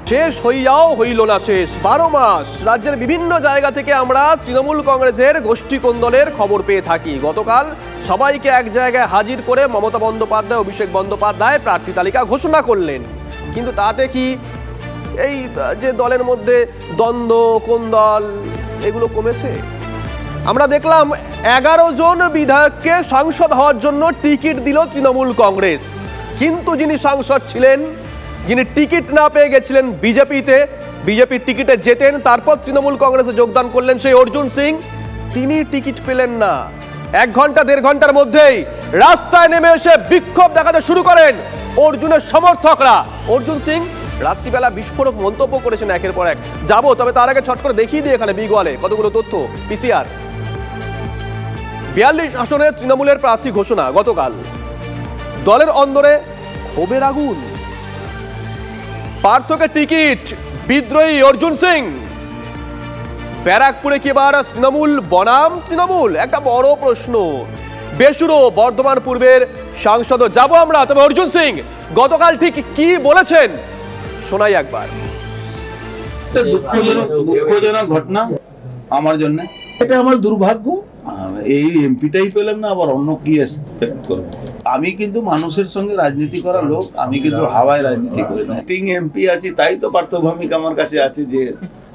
শেষ হইয়াও হইল না শেষ। 12 মাস রাজ্যের বিভিন্ন জায়গা থেকে আমরা তৃণমূল কংগ্রেসের গোষ্ঠী কোন্দলের খবর পেয়ে থাকি। গতকাল সবাইকে এক জায়গায় হাজির করে মমতা বন্দ্যোপাধ্যায়, অভিষেক বন্দ্যোপাধ্যায় প্রার্থী তালিকা ঘোষণা করলেন। কিন্তু তাতে কি এই যে দলের মধ্যে দ্বন্দ্ব, কোন্দল এগুলো কমেছে? আমরা দেখলাম 11 জন বিধায়ককে সাংসদ হওয়ার জন্য টিকিট দিল তৃণমূল কংগ্রেস। কিন্তু যিনি সাংসদ ছিলেন, যিনি টিকিট না পেয়ে গেছিলেন বিজেপির টিকিটে যেতেন, তারপর তৃণমূল কংগ্রেসে যোগদান করলেন সেই অর্জুন সিং, তিনি টিকিট পেলেন না। 1 ঘন্টা 1.5 ঘন্টার মধ্যেই রাস্তায় নেমে এসে বিক্ষোভ দেখাতে শুরু করেন অর্জুনের সমর্থকরা। অর্জুন সিং রাত্রিবেলা বিস্ফোরক মন্তব্য করেছেন একের পর এক। যাবো, তবে তার আগে ছট করে দেখিয়ে দিই এখানে বিগওয়ালে কতগুলো তথ্য। পিসিআর 42 আসনে তৃণমূলের প্রার্থী ঘোষণা গতকাল। দলের অন্দরে ক্ষোভের আগুন। পার্থকে টিকিট, বিদ্রোহী অর্জুন সিং। ব্যারাকপুরে কি এবার তৃণমূল বনাম তৃণমূল? একটা বড় প্রশ্ন। বেসুরো বর্ধমান পূর্বের সাংসদ যাব আমরা, তবে অর্জুন সিং গতকাল ঠিক কি বলেছেন শোনাই একবার। দুঃখজনক ঘটনা আমার জন্য, এটা আমার দুর্ভাগ্য। এই এমপিটাই পেলাম না, আবার অন্য কি এক্সপেক্ট করবো? আমি কিন্তু মানুষের সঙ্গে রাজনীতি করা লোক, আমি কিন্তু হাওয়ায় রাজনীতি করি না। সিটিং এমপি আছি, তাই তো পার্থভৌমিক আমার কাছে আছে যে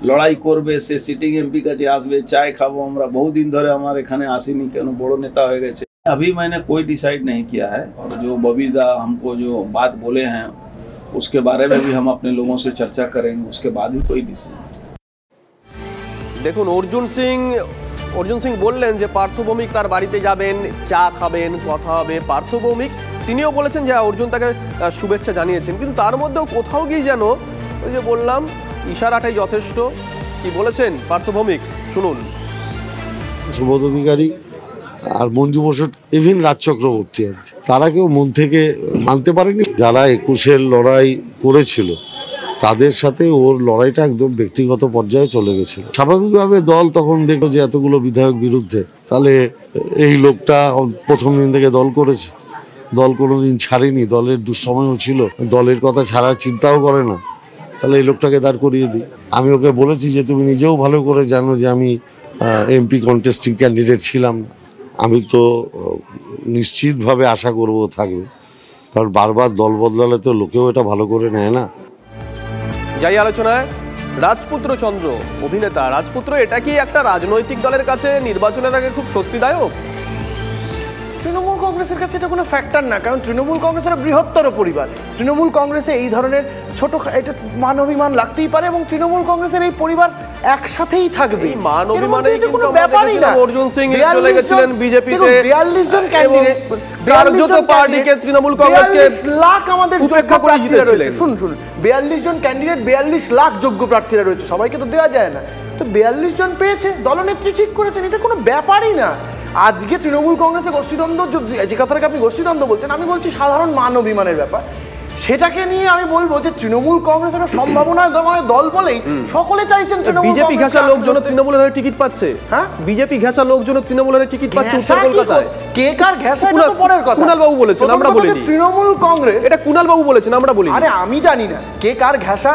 লড়াই করবে, সে সিটিং এমপি কাছে আসবে, চাय খাবো আমরা। বহুদিন ধরে আমার এখানে আসেনি, কেন বড় নেতা হয়ে গেছে। अभी मैंने कोई डिसाइड नहीं किया है, और जो बबीदा हमको जो बात बोले हैं उसके बारे में भी हम अपने लोगों से चर्चा करेंगे, उसके बाद ही कोई डिसीजन। দেখুন, অর্জুন সিং বললেন যে পার্থভৌমিক তার বাড়িতে যাবেন, চা খাবেন, কথা হবে। পার্থভৌমিক তিনিও বলেছেন যে অর্জুন তাকে শুভেচ্ছা জানিয়েছেন, কিন্তু তার মধ্যেও কোথাও গিয়ে যেন ওই যে বললাম ইশারাটাই যথেষ্ট। কি বলেছেন পার্থভৌমিক শুনুন। সুবোধ অধিকারী আর মঞ্জু বসু, ইভিন রাজ চক্রবর্তী, তারা কেউ মন থেকে মানতে পারেনি। যারা 21-এর লড়াই করেছিল তাদের সাথে ওর লড়াইটা একদম ব্যক্তিগত পর্যায়ে চলে গেছিল। স্বাভাবিকভাবে দল তখন দেখলো যে এতগুলো বিধায়ক বিরুদ্ধে, তাহলে এই লোকটা প্রথম দিন থেকে দল করেছে, দল কোনোদিন ছাড়েনি, দলের দুঃসময়ও ছিল, দলের কথা ছাড়ার চিন্তাও করে না, তাহলে এই লোকটাকে দাঁড় করিয়ে দিই। আমি ওকে বলেছি যে তুমি নিজেও ভালো করে জানো যে আমি এমপি কন্টেস্টিং ক্যান্ডিডেট ছিলাম। আমি তো নিশ্চিতভাবে আশা করব থাকবে, কারণ বারবার দল বদলালে তো লোকেও এটা ভালো করে নেয় না। যাই আলোচনায় রাজপুত্র চন্দ্র, অভিনেতা রাজপুত্র, এটা কি একটা রাজনৈতিক দলের কাছে নির্বাচনের আগে খুব স্বস্তিদায়ক? তৃণমূল কংগ্রেসের কাছে এটা কোনো ফ্যাক্টর না, কারণ তৃণমূল কংগ্রেসের বৃহত্তর পরিবার। তৃণমূল কংগ্রেসে এই ধরনের ছোট এটা মান অভিমান লাগতেই পারে, এবং তৃণমূল কংগ্রেসের এই পরিবার একসাথেই থাকবে। মান অভিমানেই কিন্তু ব্যাপারই না। অর্জুন সিং চলে গেছিলেন বিজেপিতে, 42 জন ক্যান্ডিডেট, কার্যত পার্টিকে তৃণমূল কংগ্রেসকে 42 লাখ আমাদের যোগ্য প্রার্থীরা রয়েছে। শুনুন, 42 জন ক্যান্ডিডেট, 42 লাখ যোগ্য প্রার্থীরা রয়েছে, সবাইকে তো দেওয়া যায় না। তো 42 জন পেয়েছে, দলনেত্রী ঠিক করেছেন, এটা কোনো ব্যাপারই না। আজকে তৃণমূল কংগ্রেসে গোষ্ঠীদ্বন্দ্ব, যে কথাটাকে আপনি গোষ্ঠীদ্বন্দ্ব বলছেন, আমি বলছি সাধারণ মান অভিমানের ব্যাপার। সেটাকে নিয়ে আমি বলবো যে তৃণমূল কংগ্রেস একটা সম্ভাবনা দল বলেই সকলে চাইছেন তৃণমূল। বিজেপি ঘাসা লোকজন তৃণমূলের হয়ে টিকিট পাচ্ছে। হ্যাঁ, বিজেপি ঘাসা লোকজন তৃণমূলের টিকিট পাচ্ছে উত্তর কলকাতায়। কে কার ঘাসা এটা তো পরের কথা। কুণাল বাবু বলেছেন, আমরা বলিনি। তৃণমূল কংগ্রেস, এটা কুণাল বাবু বলেছেন, আমরা বলিনি। আরে আমি জানি না কে কার ঘাসা,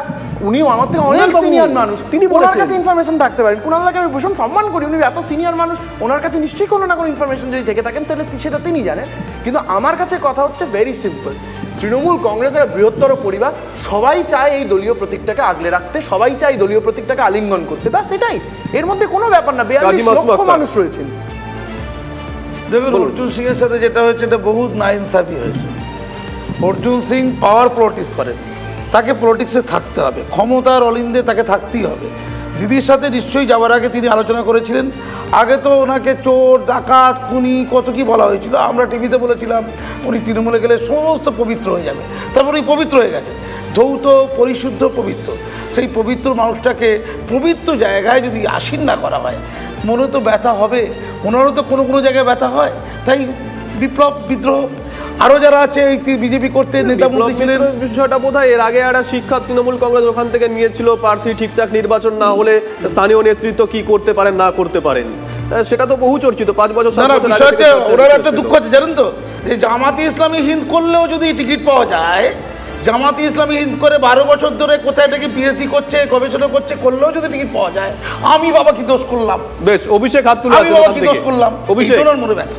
উনিও আমার থেকে অনেক সিনিয়র মানুষ, তিনি ওনার কাছে ইনফরমেশন থাকতে পারেন। কুণালদাকে আমি ভীষণ সম্মান করি, উনি এত সিনিয়র মানুষ, ওনার কাছে নিশ্চয়ই কোনো না কোনো ইনফরমেশন যদি থেকে থাকেন তাহলে সেটা তিনি জানেন। কিন্তু আমার কাছে কথা হচ্ছে ভেরি সিম্পল, তৃণমূল কংগ্রেসের বৃহত্তর পরিবার, সবাই চায় এই দলীয় প্রতীকটাকে আগলে রাখতে, সবাই চায় দলীয় প্রতীকটাকে আলিঙ্গন করতে, ব্যাস এটাই, এর মধ্যে কোনো ব্যাপার না। 42 লক্ষ মানুষ রয়েছেন। দেখুন, অর্জুন সিং এর সাথে যেটা হয়েছে এটা বহুত নাইনসাফি হয়েছে। অর্জুন সিং পাওয়ার পলিটিক্স করেন, তাকে পলিটিক্সে থাকতে হবে, ক্ষমতার অলিন্দে তাকে থাকতেই হবে। দিদির সাথে নিশ্চয়ই যাওয়ার আগে তিনি আলোচনা করেছিলেন। আগে তো ওনাকে চোর, ডাকাত, খুনি কত কি বলা হয়েছিল, আমরা টিভিতে বলেছিলাম উনি তৃণমূলে গেলে সমস্ত পবিত্র হয়ে যাবে, তারপর উনি পবিত্র হয়ে গেছে, ধৌত, পরিশুদ্ধ, পবিত্র। সেই পবিত্র মানুষটাকে পবিত্র জায়গায় যদি আসীন না করা হয়, মনে তো ব্যথা হবে, ওনারও তো কোনো কোনো জায়গায় ব্যথা হয়। তাই বিপ্লব, বিদ্রোহ, আরো যারা আছে এই বিজেপি করতে নেতা মন্ত্রী ছিলেন। বিষয়টা বোধহয় এর আগে একটা শিক্ষা তৃণমূল কংগ্রেস ওখান থেকে নিয়েছিল, প্রার্থী ঠিকঠাক নির্বাচন না হলে স্থানীয় নেতৃত্ব কি করতে পারেন না করতে পারেন, সেটা তো বহু চর্চিত। 5 বছর ওনার একটা দুঃখ আছে জানেন তো, যে জামাতে ইসলামী হিন্দ করলেও যদি টিকিট পাওয়া যায়, জামাতে ইসলামী হিন্দ করে 12 বছর ধরে কোথায় নাকি পিএইচডি করছে, গবেষণা করলেও যদি টিকিট পাওয়া যায়, আমি বাবা কি দোষ করলাম? বেশ, অভিষেক হাত তুলে আমি বাবা কি দোষ করলাম? অভিষেক মনে ব্যথা।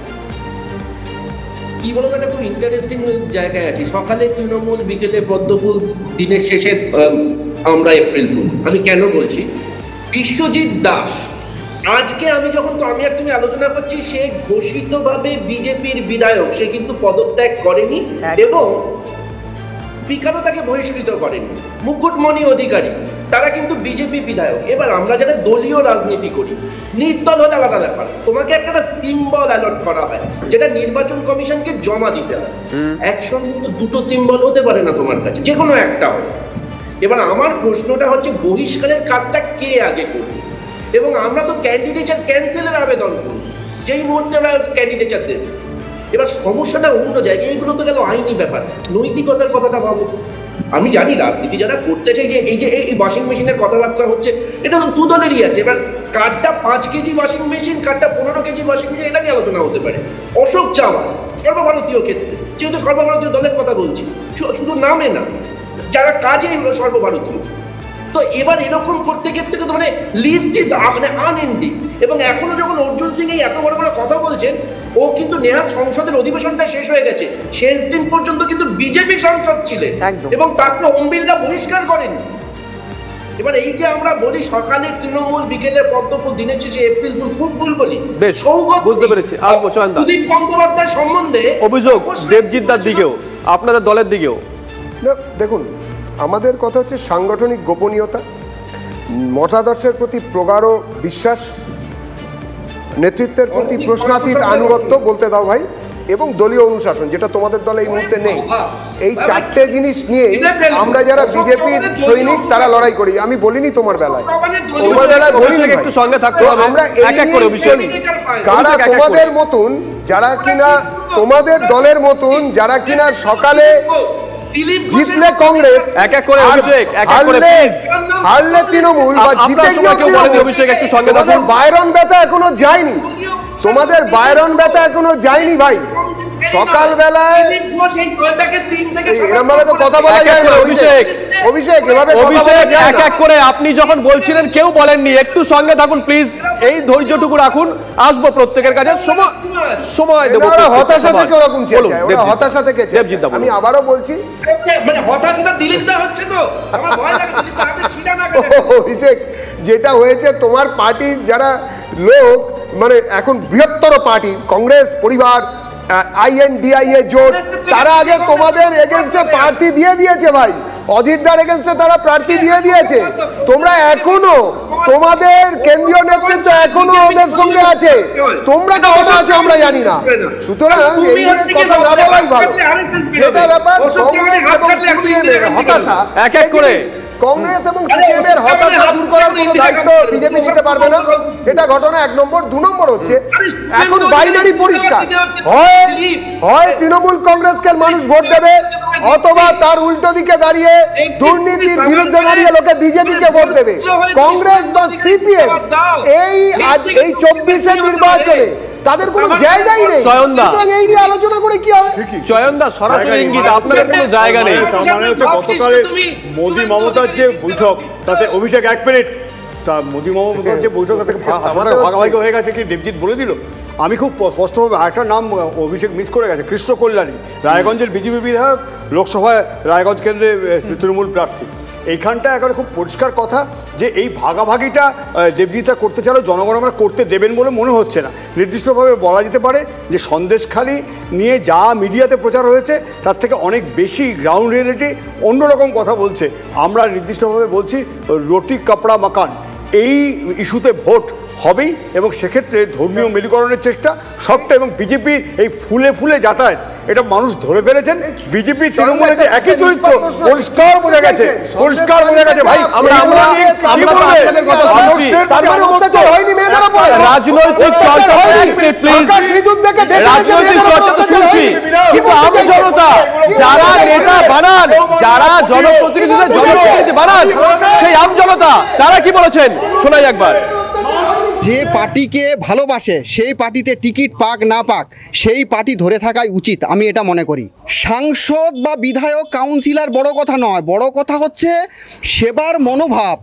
কি বলতো, একটা খুব ইন্টারেস্টিং জায়গায় আছি। সকালে তৃণমূল, বিকেলে পদ্মফুল, দিনের শেষে আমরা এপ্রিল ফুল। আমি কেন বলছি? বিশ্বজিৎ দাস আজকে আমি আর তুমি আলোচনা করছি, সে ঘোষিতভাবে বিজেপির বিধায়ক, সে কিন্তু পদত্যাগ করেনি এবং স্পিকারও তাকে বহিষ্কৃত করেনি। মুকুটমণি অধিকারী তারা কিন্তু বিজেপি বিধায়ক। এবার আমরা যারা দলীয় রাজনীতি করি, নির্দল হলে আলাদা ব্যাপার, তোমাকে একটা সিম্বল অ্যালট করা হয় যেটা নির্বাচন কমিশনকে জমা দিতে হয়। একসঙ্গে তো দুটো সিম্বল হতে পারে না তোমার কাছে, যে কোনো একটা হয়। এবার আমার প্রশ্নটা হচ্ছে, বহিষ্কারের কাজটা কে আগে করবে? এবং আমরা তো ক্যান্ডিডেচার ক্যান্সেলের আবেদন করি যেই মুহূর্তে আমরা ক্যান্ডিডেচার দেব। এবার সমস্যাটা অন্য জায়গায়, এইগুলো তো গেল আইনি ব্যাপার। নৈতিকতার কথাটা ভাবো। আমি জানি রাজনীতি যারা করতে চাই, যে এই ওয়াশিং মেশিনের কথাবার্তা হচ্ছে, এটা তো দু দলেরই আছে। এবার কারটা 5 কেজি ওয়াশিং মেশিন, কারটা 15 কেজি ওয়াশিং মেশিন, এটা নিয়ে আলোচনা হতে পারে। অশোক চাওয়া সর্বভারতীয় ক্ষেত্রে, যেহেতু সর্বভারতীয় দলের কথা বলছি, শুধু নামে না, যারা কাজে সর্বভারতীয়। তো এবার এরকম করতে গেলে তো মানে লিস্ট ইজ আনএন্ডিং। এবং এখনো যখন অর্জুন সিং এই এত বড় বড় কথা বলছেন, ও কিন্তু নেহাত সংসদের অধিবেশনটা শেষ হয়ে গেছে, শেষ দিন পর্যন্ত কিন্তু বিজেপি সাংসদ ছিলেন এবং তাকে ওম বিড়লা বহিষ্কার করেন। এবার এই যে আমরা বলি সকালে তৃণমূল, বিকেলে পদ্মফুল, দিনের শেষে এপ্রিল ফুল, খুব ভুল বলি। সৌগত, বুঝতে পেরেছি, আসবো চয়নদা। সুদীপ গঙ্গোপাধ্যায় সম্বন্ধে অভিযোগ দেবজিৎ দার দিকেও, আপনাদের দলের দিকেও। দেখুন, আমাদের কথা হচ্ছে সাংগঠনিক গোপনীয়তা, মতাদর্শের প্রতি প্রগাঢ় বিশ্বাস, নেতৃত্বের প্রতি প্রশ্নাতীত আনুগত্য, বলতে দাও ভাই, এবং দলীয় অনুশাসন, যেটা তোমাদের দলে এই মুহূর্তে নেই। এই 4টে জিনিস নিয়ে আমরা যারা বিজেপির সৈনিক তারা লড়াই করি। আমি বলিনি তোমার বেলায় বলিনি, একটু সঙ্গে থাকতে হবে, আমরা এক এক করে অভিষেক। কারা তোমাদের মতন, যারা কিনা তোমাদের দলের মতন, যারা কিনা সকালে জিতলে কংগ্রেস, এক এক করে অভিষেক, হারলে তৃণমূল, বা জিতে গিয়ে অভিষেক একটু সঙ্গে থাকুন। বাইরন ব্যথা এখনো যায়নি, তোমাদের বাইরন ব্যথা এখনো যায়নি ভাই। সকালবেলায় এরকম ভাবে তো কথা বলা যায় না। অভিষেক এভাবে এক এক করে আপনি যখন বলছিলেন কেউ বলেননি, একটু সঙ্গে থাকুন প্লিজ, এই ধৈর্যটুকু রাখুন, আসবো প্রত্যেকের কাছে, সময় দেব। হতাশা থেকে ওরকম চেয়েছে, ওরা হতাশা থেকে চেয়েছে। আমি আবারও বলছি, মানে হতাশাটা দিলীপ দা হচ্ছে তো, আমার ভয় লাগে দিলীপ দা হাতে শিরা না কাটে। অভিষেক, যেটা হয়েছে তোমার পার্টির যারা লোক, মানে এখন বৃহত্তর পার্টি কংগ্রেস পরিবার, INDIA জোট, তারা আগে তোমাদের এগেনস্টে প্রার্থী দিয়ে দিয়েছে ভাই। অধীরদার এগেনস্টে তারা প্রার্থী দিয়ে দিয়েছে। তোমরা এখনো, তোমাদের কেন্দ্রীয় নেতৃত্ব এখনো ওদের সঙ্গে আছে, তোমরা কতটা আছো আমরা জানি না। সুতরাং এই নিয়ে কথা না বলাই ভালো। যেটা ব্যাপার, কংগ্রেস এবং সিপিএম এর হতাশা, এক এক করে কংগ্রেস এবং সিপিএম এর হতাশা দূর করার কোনো দায়িত্ব বিজেপি নিতে পারবে না। এটা ঘটনা 1 নম্বর। 2 নম্বর হচ্ছে, এখন বাইনারি পরিষ্কার, হয় তৃণমূল কংগ্রেসকে মানুষ ভোট দেবে, অথবা তার উল্টো দিকে দাঁড়িয়ে দুর্নীতির বিরুদ্ধে দাঁড়িয়ে লোকে বিজেপিকে ভোট দেবে। কংগ্রেস বা সিপিএম এই 24-এর নির্বাচনে তাদের কোনো জায়গাই নেই। সুতরাং এই নিয়ে আলোচনা করে কি হবে? চয়নদা, সরাসরি ইঙ্গিত, আপনাদের কোনো জায়গা নেই। মানে হচ্ছে গতকালে মোদি মমতার যে বৈঠক, তাতে অভিষেক 1 মিনিট, মোদি মমতার যে বৈঠক থেকে ভাগাভাগি হয়ে গেছে, কি দেবজিৎ বলে দিল। আমি খুব স্পষ্টভাবে আরেকটা নাম অভিষেক মিস করে গেছে, কৃষ্ণ কল্যাণী, রায়গঞ্জের বিজেপি বিধায়ক, লোকসভায় রায়গঞ্জ কেন্দ্রে তৃণমূল প্রার্থী। এইখানটা একেবারে খুব পরিষ্কার কথা যে এই ভাগাভাগিটা দেবজিৎ করতে চাইলেও জনগণ আমরা করতে দেবেন বলে মনে হচ্ছে না। নির্দিষ্টভাবে বলা যেতে পারে যে সন্দেশখালি নিয়ে যা মিডিয়াতে প্রচার হয়েছে তার থেকে অনেক বেশি গ্রাউন্ড রিয়েলিটি অন্যরকম কথা বলছে। আমরা নির্দিষ্টভাবে বলছি রুটি কাপড়া মাকান, এই ইস্যুতে ভোট হবেই, এবং সেক্ষেত্রে ধর্মীয় মেরুকরণের চেষ্টা সবটা, এবং বিজেপির এই ফুলে ফুলে যাতায়াত, এটা মানুষ ধরে ফেলেছেন। বিজেপি তৃণমূলের যে একই চরিত্র পরিষ্কার বোঝা গেছে, পরিষ্কার বোঝা গেছে ভাই। রাজনৈতিক চর্চা শুনছি, কিন্তু আম জনতা যারা নেতা বানান, যারা জনপ্রতিনিধি বানান, সেই আম জনতা তারা কি বলেছেন শোনাই একবার। যে পার্টিকে ভালোবাসে সেই পার্টিতে টিকিট পাক না পাক সেই পার্টি ধরে থাকাই উচিত, আমি এটা মনে করি। সাংসদ বা বিধায়ক কাউন্সিলর বড় কথা নয়, বড় কথা হচ্ছে সেবার মনোভাব।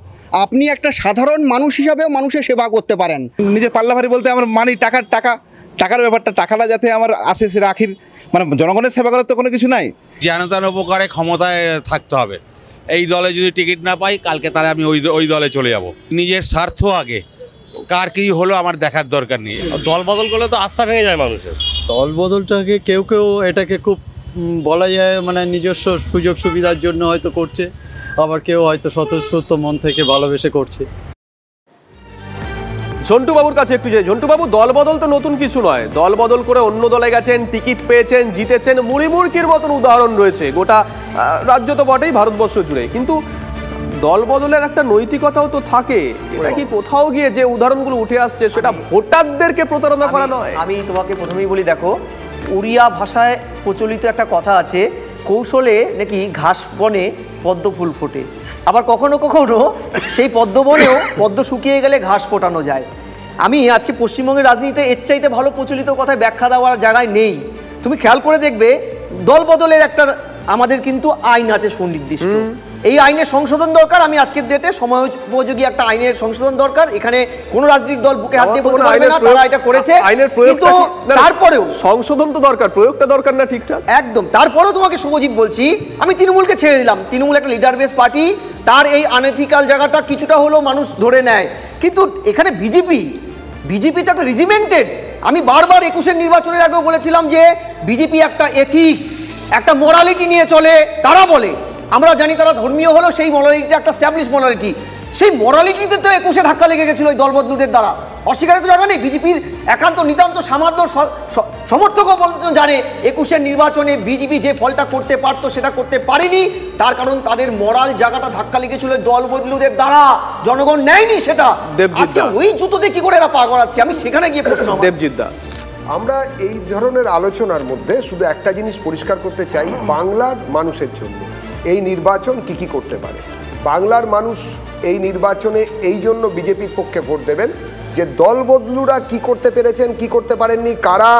আপনি একটা সাধারণ মানুষ হিসাবেও মানুষের সেবা করতে পারেন। নিজের পাল্লা ভারী বলতে আমার মানি টাকার ব্যাপারটা, টাকাটা যাতে আমার আসে সে রাখির, মানে জনগণের সেবা করার তো কোনো কিছু নাই। জনতার উপকারে ক্ষমতায় থাকতে হবে। এই দলে যদি টিকিট না পাই কালকে তাহলে আমি ওই দলে চলে যাব। নিজের স্বার্থ আগে, কার কি হলো আমার দেখার দরকার নেই। দল বদল করলে তো আস্থা ভেঙে যায় মানুষের। দল বদলটাকে কেউ এটাকে খুব বলা যায় মানে নিজস্ব সুযোগ সুবিধার জন্য হয়তো করছে, আবার কেউ হয়তো স্বতঃস্ফূর্ত মন থেকে ভালোবেসে করছে। ঝন্টু বাবুর কাছে একটু যাই। ঝন্টু বাবু, দল বদল তো নতুন কিছু নয়, দল বদল করে অন্য দলে গেছেন, টিকিট পেয়েছেন, জিতেছেন, মুড়িমুড়কির মতন উদাহরণ রয়েছে গোটা রাজ্য তো বটেই, ভারতবর্ষ জুড়ে। কিন্তু দল বদলের একটা নৈতিকতাও তো থাকে। এটা কি কোথাও গিয়ে যে উদাহরণগুলো উঠে আসছে সেটা ভোটারদেরকে প্রতারণা করা নয়? আমি তোমাকে প্রথমেই বলি, দেখো উড়িয়া ভাষায় প্রচলিত একটা কথা আছে, কৌশলে নাকি ঘাস বনে পদ্ম ফুল ফোটে, আবার কখনো কখনো সেই পদ্ম বনেও পদ্ম শুকিয়ে গেলে ঘাস ফোটানো যায়। আমি আজকে পশ্চিমবঙ্গের রাজনীতিটা এর চাইতে ভালো প্রচলিত কথায় ব্যাখ্যা দেওয়ার জায়গায় নেই। তুমি খেয়াল করে দেখবে দল বদলের একটা আমাদের কিন্তু আইন আছে সুনির্দিষ্ট, এই আইনের সংশোধন দরকার। আমি আজকের ডেটে সময় উপযোগী একটা আইনের সংশোধন দরকার। এখানে কোন রাজনৈতিক দল বুকে হাত দিয়ে বলতে পারবে না তারা এটা করেছে, কিন্তু তারপরেও সংশোধন তো দরকার, প্রয়োগটা দরকার না ঠিকঠাক? একদম। তারপরেও তোমাকে শুভজিৎ বলছি, আমি তৃণমূলকে ছেড়ে দিলাম, তৃণমূল একটা লিডার বেস পার্টি, তার এই আনএথিক্যাল জায়গাটা কিছুটা হলেও মানুষ ধরে নেয়। কিন্তু এখানে বিজেপি তো একটা রেজিমেন্টেড। আমি বারবার 21-এর নির্বাচনের আগেও বলেছিলাম যে বিজেপি একটা এথিক্স, একটা মোরালিটি নিয়ে চলে। তারা বলে, আমরা জানি তারা ধর্মীয় হলো, সেই মোরালিটিটা একটা স্ট্যাবলিশ মোরালিটি। সেই মোরালিটিতে তো 21-এ ধাক্কা লেগে গেছিল ওই দলবদলুদের দ্বারা। অস্বীকারের তো জায়গা নেই। বিজেপির একান্ত নিতান্ত সামান্য সমর্থকও জানে 21-এর নির্বাচনে বিজেপি যে ফলটা করতে পারতো সেটা করতে পারেনি, তার কারণ তাদের মোরাল জায়গাটা ধাক্কা লেগেছিল দলবদলুদের দ্বারা, জনগণ নেয়নি সেটা। আজকে ওই জুতোতে কি করে এরা পা গড়াচ্ছে, আমি সেখানে গিয়ে প্রশ্ন। দেবজিৎ দা, আমরা এই ধরনের আলোচনার মধ্যে শুধু একটা জিনিস পরিষ্কার করতে চাই, বাংলার মানুষের জন্য এই নির্বাচন কি করতে পারে। বাংলার মানুষ এই নির্বাচনে এই জন্য বিজেপির পক্ষে ভোট দেবেন যে দল বদলুরা কি করতে পেরেছেন, কি করতে পারেননি, কারা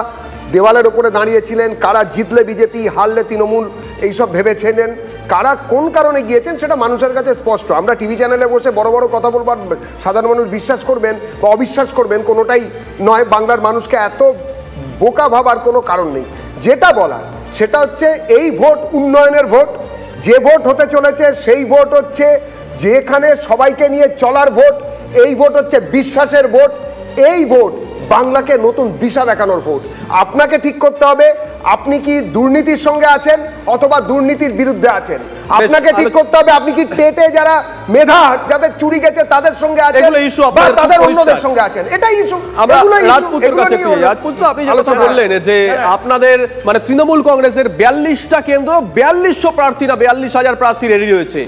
দেওয়ালের ওপরে দাঁড়িয়েছিলেন, কারা জিতলে বিজেপি, হারলে তৃণমূল, এইসব ভেবেছিলেন, কারা কোন কারণে গিয়েছেন সেটা মানুষের কাছে স্পষ্ট। আমরা টিভি চ্যানেলে বসে বড় বড় কথা বলবার সাধারণ মানুষ বিশ্বাস করবেন বা অবিশ্বাস করবেন কোনোটাই নয়। বাংলার মানুষকে এত বোকা ভাবার কোনো কারণ নেই। যেটা বলার সেটা হচ্ছে এই ভোট উন্নয়নের ভোট। যে ভোট হতে চলেছে সেই ভোট হচ্ছে যেখানে সবাইকে নিয়ে চলার ভোট। এই ভোট হচ্ছে বিশ্বাসের ভোট। এই ভোট বাংলাকে নতুন দিশা দেখানোর ভোট। আপনাকে ঠিক করতে হবে আপনি কি দুর্নীতির সঙ্গে আছেন অথবা দুর্নীতির বিরুদ্ধে আছেন। আপনাকে ঠিক করতে হবে আপনি কি টেটে যারা মেধা যাদের চুরি গেছে তাদের সঙ্গে আছেন বা তাদের অন্যদের সঙ্গে আছেন। এটাই ইস্যু। রাজপুত্র, আপনি যে কথা বললেন যে আপনাদের মানে তৃণমূল কংগ্রেসের 42টা কেন্দ্র 4200 প্রার্থী না 42,000 প্রার্থী রেডি রয়েছে,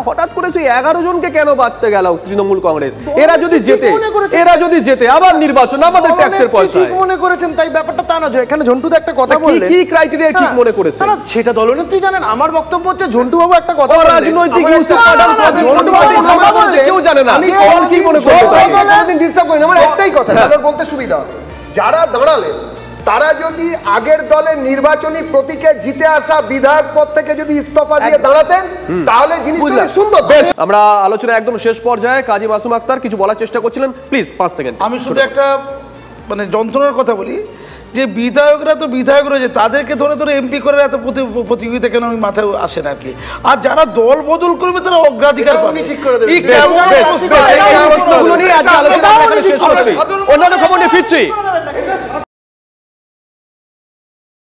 হঠাৎ করে 11 জনকে কেন বাঁচতে গেল তৃণমূল কংগ্রেস? এরা যদি জেতে আবার নির্বাচন আমাদের ট্যাক্সের পয়সা ঠিক মনে করেছেন তাই ব্যাপারটা তা না। এখানে ঝন্টুদা একটা কথা বললেন, কি ক্রাইটেরিয়া ঠিক মনে করেছেন সেটা দলনেত্রী জানেন। আমার বক্তব্য হচ্ছে ঝন্টু বাবু একটা কথা বললেন, রাজনৈতিক কেউ জানে না কি মনে করছেন। ডিস্টার্ব করেন, আমার একটাই কথা বলতে সুবিধা হবে। যারা দাঁড়ালেন তারা যদি আগের দলের নির্বাচনী প্রতীকে জিতে আসা বিধায়ক পদ থেকে যদি ইস্তফা দিয়ে দাঁড়াতেন তাহলে জিনিসটা সুন্দর। বেশ, আমরা আলোচনা একদম শেষ পর্যায়ে। কাজী মাসুম আক্তার কিছু বলার চেষ্টা করছিলেন, প্লিজ 5 সেকেন্ড। আমি শুধু একটা মানে যন্ত্রণার কথা বলি যে বিধায়করা তো বিধায়ক রয়েছে, তাদেরকে ধরে ধরে এমপি করে এত প্রতিযোগিতা কেন আমি মাথায় আসে না আর কি। আর যারা দল বদল করবে তারা অগ্রাধিকার পাবে। অন্যান্য খবর নিয়ে ফিরছি।